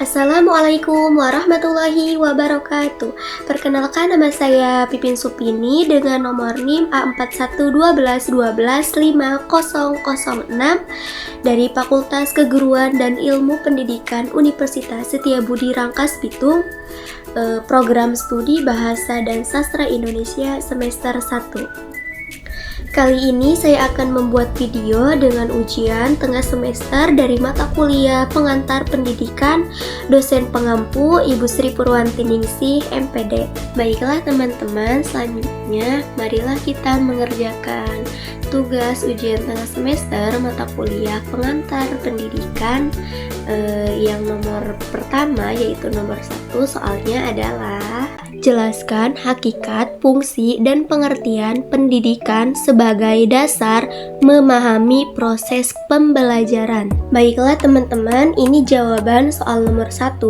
Assalamualaikum warahmatullahi wabarakatuh. Perkenalkan, nama saya Pipin Supini dengan nomor NIM A4121215006 dari Fakultas Keguruan dan Ilmu Pendidikan Universitas Setiabudi Rangkas Bitung, program studi Bahasa dan Sastra Indonesia semester 1. Kali ini saya akan membuat video dengan ujian tengah semester dari mata kuliah Pengantar Pendidikan dosen pengampu Ibu Sri Purwanti Ningsih, MPD. Baiklah teman-teman, selanjutnya marilah kita mengerjakan tugas ujian tengah semester mata kuliah Pengantar Pendidikan yang nomor pertama, yaitu nomor 1. Soalnya adalah jelaskan hakikat, fungsi, dan pengertian pendidikan sebagai dasar memahami proses pembelajaran. Baiklah teman-teman, ini jawaban soal nomor 1,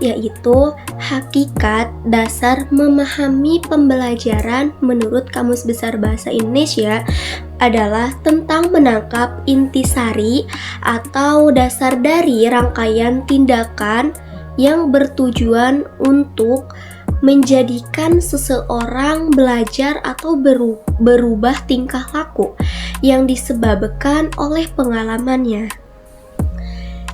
yaitu hakikat dasar memahami pembelajaran menurut Kamus Besar Bahasa Indonesia adalah tentang menangkap intisari atau dasar dari rangkaian tindakan yang bertujuan untuk menjadikan seseorang belajar atau berubah tingkah laku yang disebabkan oleh pengalamannya.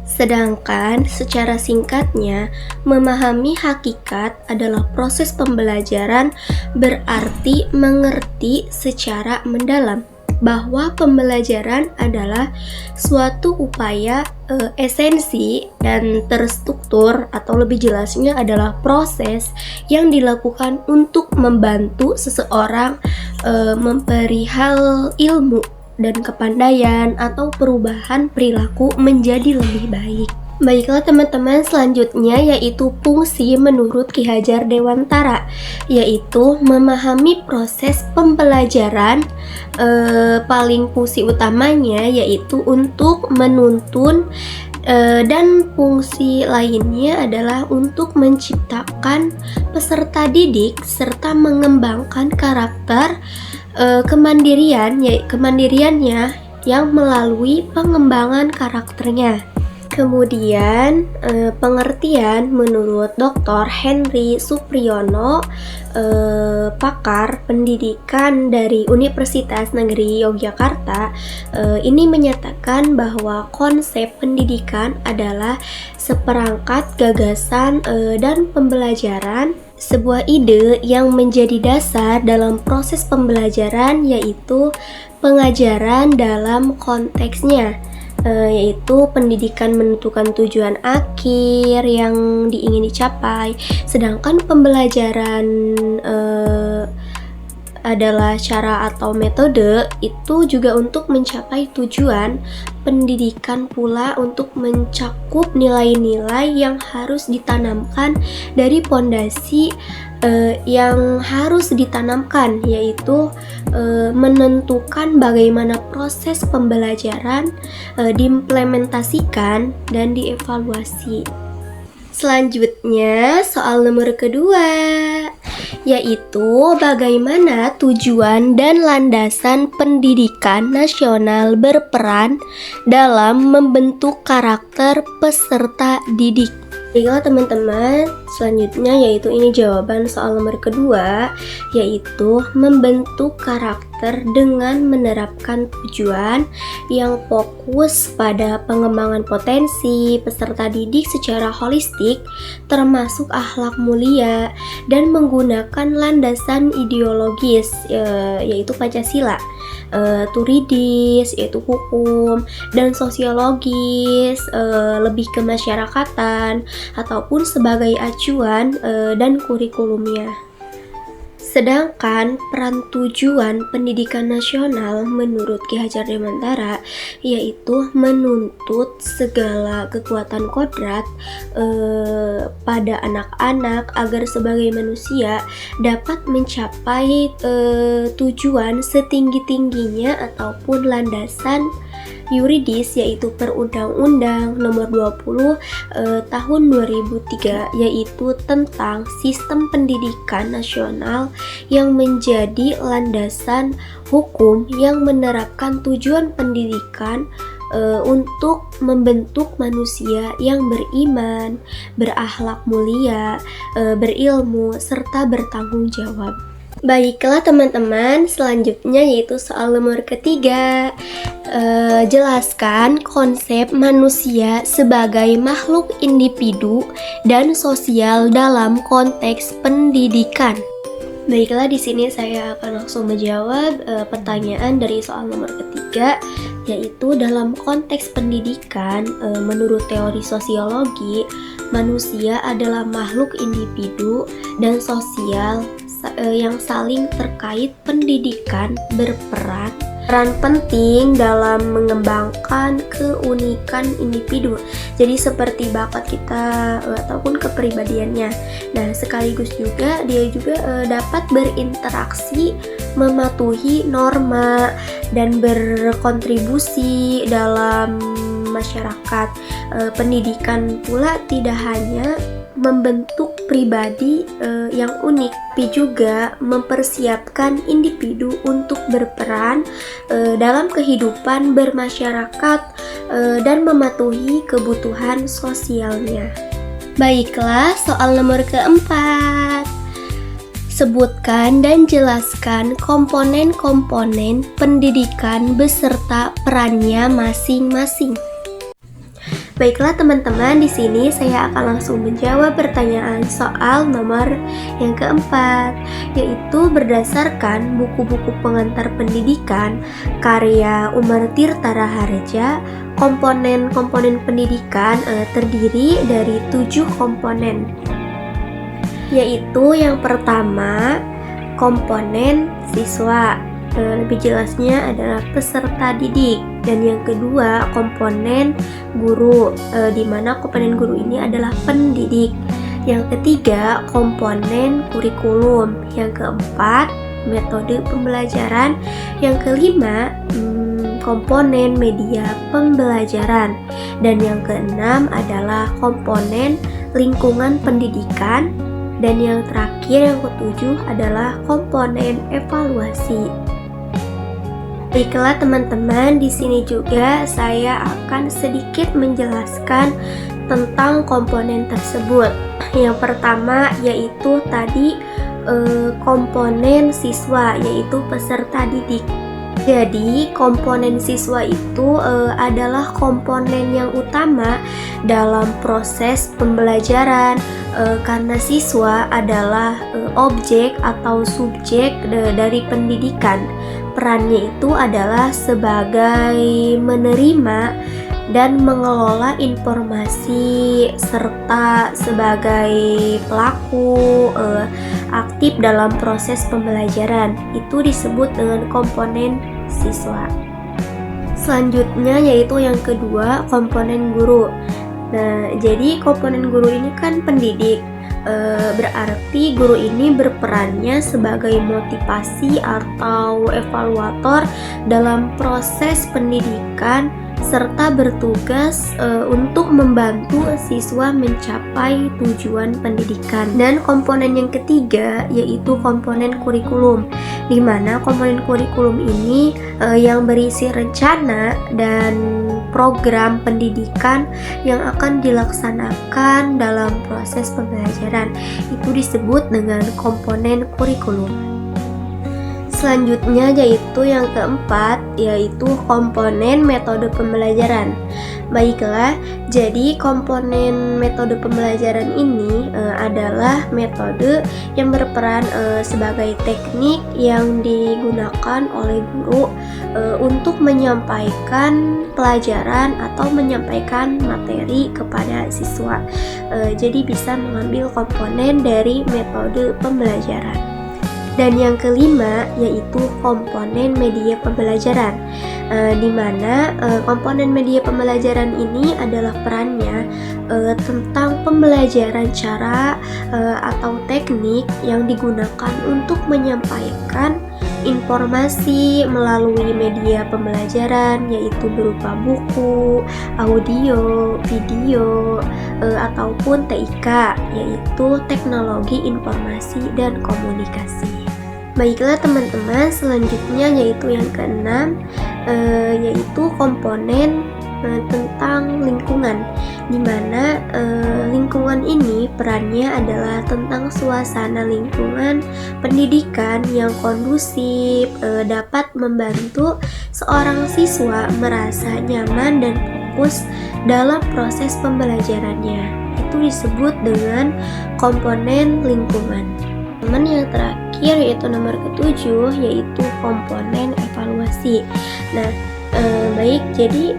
Sedangkan secara singkatnya, memahami hakikat adalah proses pembelajaran, berarti mengerti secara mendalam bahwa pembelajaran adalah suatu upaya esensi dan terstruktur, atau lebih jelasnya adalah proses yang dilakukan untuk membantu seseorang memperihal ilmu dan kepandaian atau perubahan perilaku menjadi lebih baik. Baiklah teman-teman, selanjutnya yaitu fungsi menurut Ki Hajar Dewantara, yaitu memahami proses pembelajaran. Paling fungsi utamanya yaitu untuk menuntun, dan fungsi lainnya adalah untuk menciptakan peserta didik serta mengembangkan karakter kemandiriannya yang melalui pengembangan karakternya. Kemudian pengertian menurut Dr. Henry Supriyono, pakar pendidikan dari Universitas Negeri Yogyakarta, ini menyatakan bahwa konsep pendidikan adalah seperangkat gagasan dan pembelajaran, sebuah ide yang menjadi dasar dalam proses pembelajaran, yaitu pengajaran dalam konteksnya, yaitu pendidikan menentukan tujuan akhir yang ingin dicapai, sedangkan pembelajaran adalah cara atau metode itu juga untuk mencapai tujuan. Pendidikan pula untuk mencakup nilai-nilai yang harus ditanamkan dari pondasi yang harus ditanamkan, yaitu menentukan bagaimana proses pembelajaran diimplementasikan dan dievaluasi. Selanjutnya soal nomor kedua, yaitu bagaimana tujuan dan landasan pendidikan nasional berperan dalam membentuk karakter peserta didik. Baiklah teman-teman, selanjutnya yaitu ini jawaban soal nomor kedua, yaitu membentuk karakter dengan menerapkan tujuan yang fokus pada pengembangan potensi peserta didik secara holistik, termasuk akhlak mulia, dan menggunakan landasan ideologis, yaitu Pancasila, turidis, yaitu hukum, dan sosiologis, lebih kemasyarakatan, ataupun sebagai acuan dan kurikulumnya. Sedangkan peran tujuan pendidikan nasional menurut Ki Hajar Dewantara yaitu menuntut segala kekuatan kodrat pada anak-anak agar sebagai manusia dapat mencapai tujuan setinggi-tingginya ataupun landasan yuridis, yaitu Perundang-Undang Nomor 20 Tahun 2003, yaitu tentang sistem pendidikan nasional yang menjadi landasan hukum yang menerapkan tujuan pendidikan untuk membentuk manusia yang beriman, berakhlak mulia, berilmu, serta bertanggung jawab. Baiklah teman-teman, selanjutnya yaitu soal nomor ketiga. Jelaskan konsep manusia sebagai makhluk individu dan sosial dalam konteks pendidikan. Baiklah, di sini saya akan langsung menjawab pertanyaan dari soal nomor ketiga, yaitu dalam konteks pendidikan, menurut teori sosiologi, manusia adalah makhluk individu dan sosial yang saling terkait. Pendidikan berperan penting dalam mengembangkan keunikan individu, jadi seperti bakat kita ataupun kepribadiannya. Nah, sekaligus juga dia juga dapat berinteraksi, mematuhi norma, dan berkontribusi dalam masyarakat. Pendidikan pula tidak hanya membentuk pribadi yang unik, tapi juga mempersiapkan individu untuk berperan dalam kehidupan bermasyarakat dan mematuhi kebutuhan sosialnya. Baiklah, soal nomor keempat. Sebutkan dan jelaskan komponen-komponen pendidikan beserta perannya masing-masing. Baiklah teman-teman, di sini saya akan langsung menjawab pertanyaan soal nomor yang keempat, yaitu berdasarkan buku-buku pengantar pendidikan karya Umar Tirta Raharja, komponen-komponen pendidikan terdiri dari 7 komponen, yaitu yang pertama komponen siswa, lebih jelasnya adalah peserta didik, dan yang kedua komponen guru, di mana komponen guru ini adalah pendidik. Yang ketiga komponen kurikulum, yang keempat metode pembelajaran, yang kelima komponen media pembelajaran, dan yang keenam adalah komponen lingkungan pendidikan, dan yang terakhir yang ketujuh adalah komponen evaluasi. Baiklah teman-teman, di sini juga saya akan sedikit menjelaskan tentang komponen tersebut. Yang pertama yaitu tadi komponen siswa, yaitu peserta didik. Jadi komponen siswa itu adalah komponen yang utama dalam proses pembelajaran, karena siswa adalah objek atau subjek dari pendidikan. Perannya itu adalah sebagai menerima dan mengelola informasi serta sebagai pelaku aktif dalam proses pembelajaran. Itu disebut dengan komponen siswa. Selanjutnya yaitu yang kedua, komponen guru. Nah, jadi komponen guru ini kan pendidik. Berarti guru ini berperannya sebagai motivasi atau evaluator dalam proses pendidikan serta bertugas untuk membantu siswa mencapai tujuan pendidikan. Dan komponen yang ketiga yaitu komponen kurikulum, di mana komponen kurikulum ini yang berisi rencana dan program pendidikan yang akan dilaksanakan dalam proses pembelajaran. Itu disebut dengan komponen kurikulum. Selanjutnya yaitu yang keempat, yaitu komponen metode pembelajaran. Baiklah, jadi komponen metode pembelajaran ini adalah metode yang berperan sebagai teknik yang digunakan oleh guru untuk menyampaikan pelajaran atau menyampaikan materi kepada siswa. Jadi bisa mengambil komponen dari metode pembelajaran. Dan yang kelima yaitu komponen media pembelajaran, di mana komponen media pembelajaran ini adalah perannya tentang pembelajaran cara atau teknik yang digunakan untuk menyampaikan informasi melalui media pembelajaran, yaitu berupa buku, audio, video, ataupun TIK, yaitu teknologi informasi dan komunikasi. Baiklah teman-teman, selanjutnya yaitu yang keenam, yaitu komponen tentang lingkungan, di mana lingkungan ini perannya adalah tentang suasana lingkungan pendidikan yang kondusif, dapat membantu seorang siswa merasa nyaman dan fokus dalam proses pembelajarannya. Itu disebut dengan komponen lingkungan. Teman yang terakhir yaitu nomor ketujuh, yaitu komponen evaluasi. Nah, baik, jadi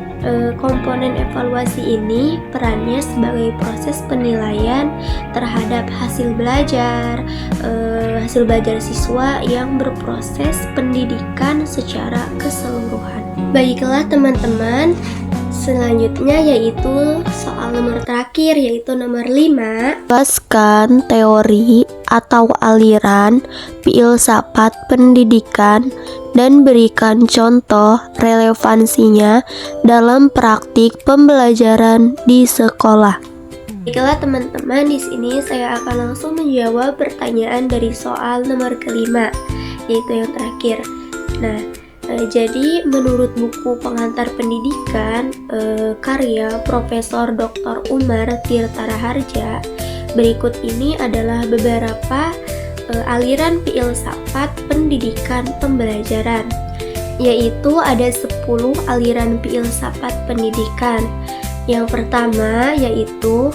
komponen evaluasi ini perannya sebagai proses penilaian terhadap hasil belajar siswa yang berproses pendidikan secara keseluruhan. Baiklah teman-teman, selanjutnya yaitu soal nomor terakhir, yaitu nomor 5. Jelaskan teori atau aliran filsafat pendidikan dan berikan contoh relevansinya dalam praktik pembelajaran di sekolah. Baiklah teman-teman, di sini saya akan langsung menjawab pertanyaan dari soal nomor kelima, yaitu yang terakhir. Nah, jadi menurut buku pengantar pendidikan karya Profesor Dr. Umar Tirta Raharja, berikut ini adalah beberapa aliran filsafat pendidikan pembelajaran, yaitu ada 10 aliran filsafat pendidikan. Yang pertama yaitu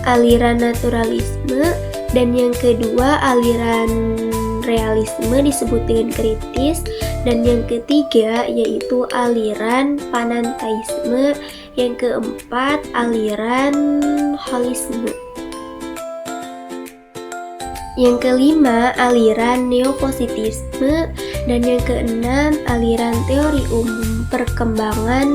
aliran naturalisme, dan yang kedua aliran realisme disebut dengan kritis, dan yang ketiga yaitu aliran pananteisme, yang keempat aliran holisme, yang kelima aliran neopositisme, dan yang keenam aliran teori umum perkembangan,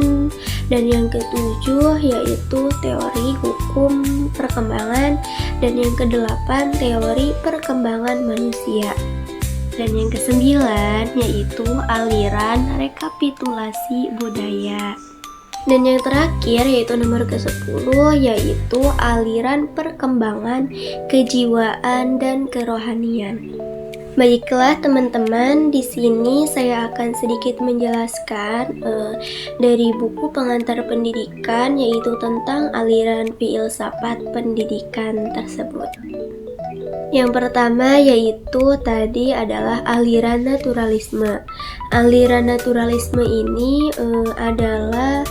dan yang ketujuh yaitu teori hukum perkembangan, dan yang kedelapan teori perkembangan manusia, dan yang kesembilan yaitu aliran rekapitulasi budaya. Dan yang terakhir yaitu nomor ke-10, yaitu aliran perkembangan kejiwaan dan kerohanian. Baiklah teman-teman, di sini saya akan sedikit menjelaskan dari buku pengantar pendidikan, yaitu tentang aliran filsafat pendidikan tersebut. Yang pertama yaitu tadi adalah aliran naturalisme. Aliran naturalisme ini adalah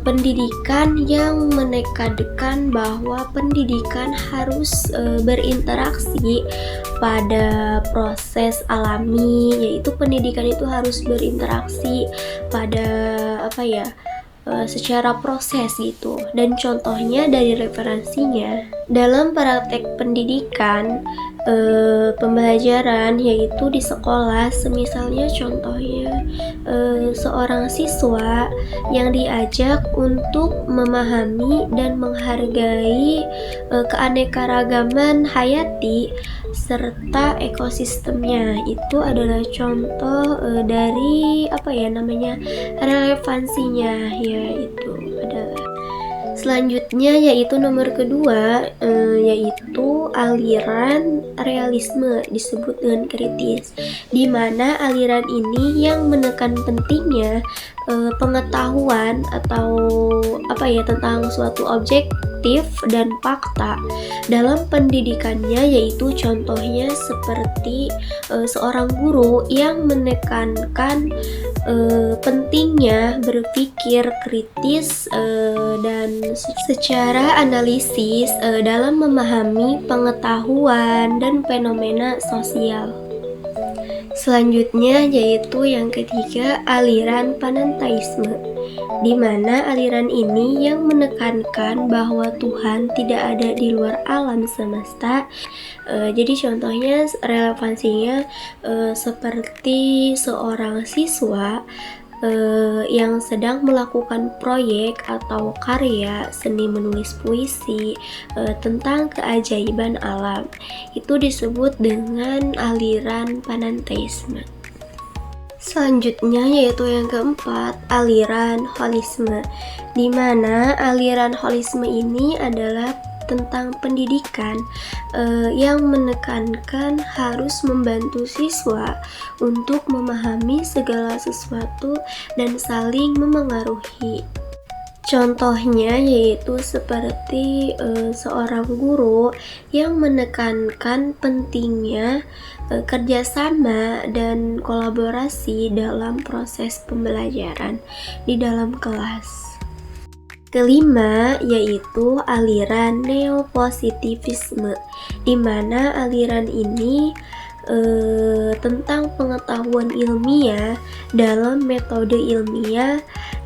pendidikan yang menekankan bahwa pendidikan harus berinteraksi pada proses alami, yaitu pendidikan itu harus berinteraksi pada secara proses gitu. Dan contohnya dari referensinya dalam praktek pendidikan pembelajaran, yaitu di sekolah, semisalnya contohnya seorang siswa yang diajak untuk memahami dan menghargai keanekaragaman hayati serta ekosistemnya. Itu adalah contoh dari relevansinya, yaitu adalah selanjutnya yaitu nomor kedua, yaitu aliran realisme disebut dengan kritis, di mana aliran ini yang menekan pentingnya pengetahuan atau tentang suatu objektif dan fakta dalam pendidikannya, yaitu contohnya seperti seorang guru yang menekankan pentingnya berpikir kritis dan secara analisis dalam memahami pengetahuan dan fenomena sosial. Selanjutnya yaitu yang ketiga, aliran panenteisme, di mana aliran ini yang menekankan bahwa Tuhan tidak ada di luar alam semesta. Jadi contohnya relevansinya seperti seorang siswa yang sedang melakukan proyek atau karya seni menulis puisi tentang keajaiban alam. Itu disebut dengan aliran panenteisme. Selanjutnya yaitu yang keempat, aliran holisme, di mana aliran holisme ini adalah tentang pendidikan yang menekankan harus membantu siswa untuk memahami segala sesuatu dan saling memengaruhi. Contohnya yaitu seperti seorang guru yang menekankan pentingnya kerjasama dan kolaborasi dalam proses pembelajaran di dalam kelas. Kelima yaitu aliran neopositivisme, di mana aliran ini tentang pengetahuan ilmiah dalam metode ilmiah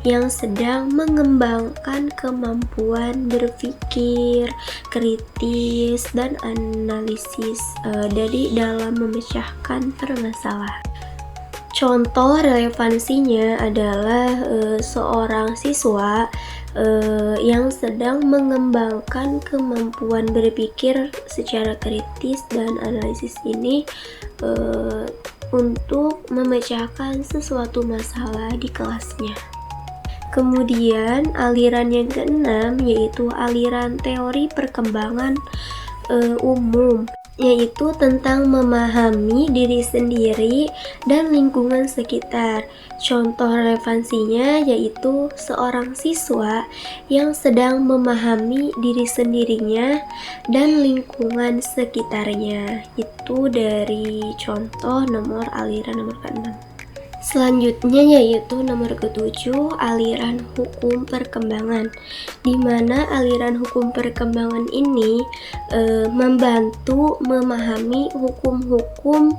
yang sedang mengembangkan kemampuan berpikir kritis dan analisis dari dalam memecahkan permasalahan. Contoh relevansinya adalah seorang siswa yang sedang mengembangkan kemampuan berpikir secara kritis dan analisis ini untuk memecahkan sesuatu masalah di kelasnya. Kemudian aliran yang keenam yaitu aliran teori perkembangan umum, yaitu tentang memahami diri sendiri dan lingkungan sekitar. Contoh relevansinya yaitu seorang siswa yang sedang memahami diri sendirinya dan lingkungan sekitarnya. Itu dari contoh aliran nomor ke-6. Selanjutnya yaitu nomor ke-7, aliran hukum perkembangan, di mana aliran hukum perkembangan ini membantu memahami hukum-hukum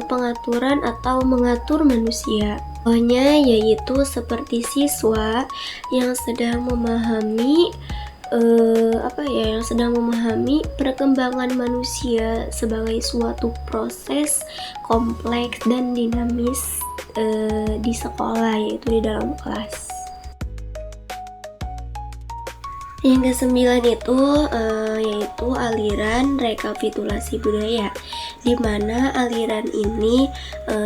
pengaturan atau mengatur manusia. Contohnya yaitu seperti siswa yang sedang memahami perkembangan manusia sebagai suatu proses kompleks dan dinamis di sekolah, yaitu di dalam kelas. Yang ke-9 itu yaitu aliran rekapitulasi budaya, di mana aliran ini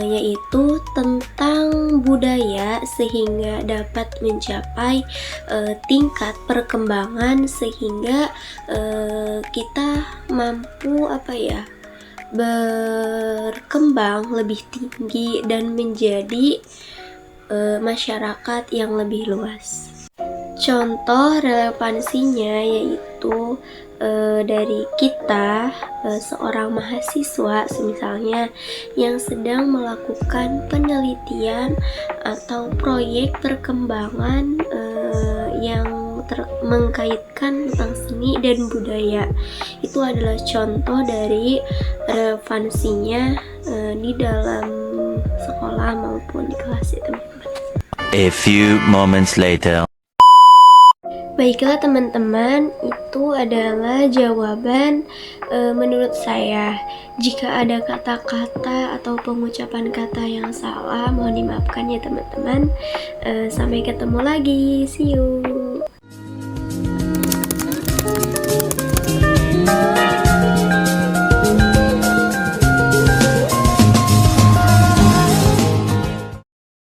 yaitu tentang budaya sehingga dapat mencapai tingkat perkembangan sehingga kita mampu berkembang lebih tinggi dan menjadi masyarakat yang lebih luas. Contoh relevansinya yaitu dari kita seorang mahasiswa misalnya yang sedang melakukan penelitian atau proyek perkembangan yang mengkaitkan tentang seni dan budaya. Itu adalah contoh dari relevansinya di dalam sekolah maupun di kelas ya teman-teman. A few moments later. Baiklah teman-teman, itu adalah jawaban menurut saya. Jika ada kata-kata atau pengucapan kata yang salah, mohon dimaafkan ya teman-teman. Sampai ketemu lagi, see you.